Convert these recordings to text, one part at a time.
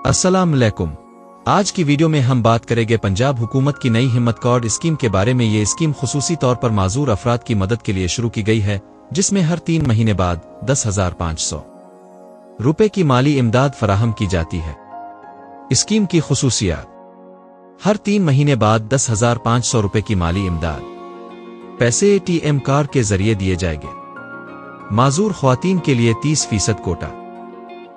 अस्सलाम अलैकुम। आज की वीडियो में हम बात करेंगे पंजाब हुकूमत की नई हिम्मत कार्ड स्कीम के बारे में। ये स्कीम खुसूसी तौर पर माजूर अफराद की मदद के लिए शुरू की गई है, जिसमें हर 3 महीने बाद 10,500 रुपए की माली इमदाद फराहम की जाती है। स्कीम की खुसूसियात: हर 3 महीने बाद 10,500 रुपए की माली इमदाद पैसे ATM कार्ड के जरिए दिए जाएंगे। माजूर ख्वातीन के लिए 30% कोटा।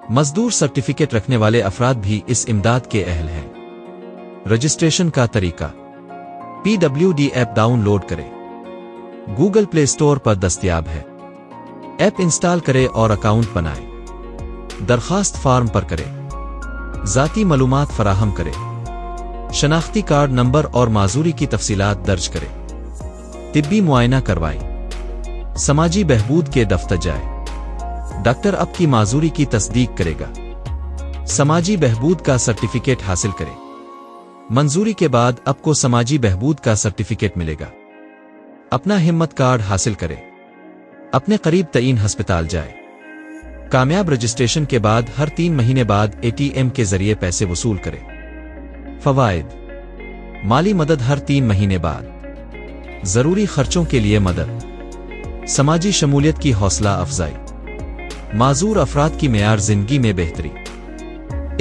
मजदूर सर्टिफिकेट रखने वाले अफराद भी इस इमदाद के अहल हैं। रजिस्ट्रेशन का तरीका: PWD ऐप डाउनलोड करें, गूगल प्ले स्टोर पर दस्तयाब है। ऐप इंस्टॉल करें और अकाउंट बनाएं। दरखास्त फार्म पर करें, ज़ाती मालूमात फराहम करें, शनाख्ती कार्ड नंबर और माजूरी की तफसीलात दर्ज करें, तिब्बी मुआयना करवाएं, समाजी बहबूद के दफ्तर जाएं, डॉक्टर अब की माजूरी की तस्दीक करेगा, समाजी बहबूद का सर्टिफिकेट हासिल करें। मंजूरी के बाद आपको समाजी बहबूद का सर्टिफिकेट मिलेगा। अपना हिम्मत कार्ड हासिल करें, अपने करीब तईन हस्पताल जाए। कामयाब रजिस्ट्रेशन के बाद हर 3 महीने बाद ATM के जरिए पैसे वसूल करें। फवाइद: माली मदद हर 3 महीने बाद, जरूरी खर्चों के लिए मदद, समाजी शमूलियत की हौसला अफजाई, माजूर अफराद की मेयार जिंदगी में बेहतरी।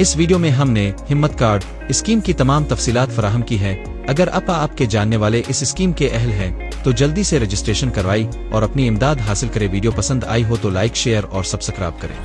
इस वीडियो में हमने हिम्मत कार्ड स्कीम की तमाम तफसीलात फराहम की है। अगर आपके जानने वाले इस स्कीम के अहल हैं तो जल्दी से रजिस्ट्रेशन करवाई और अपनी इमदाद हासिल करें। वीडियो पसंद आई हो तो लाइक, शेयर और सब्सक्राइब करें।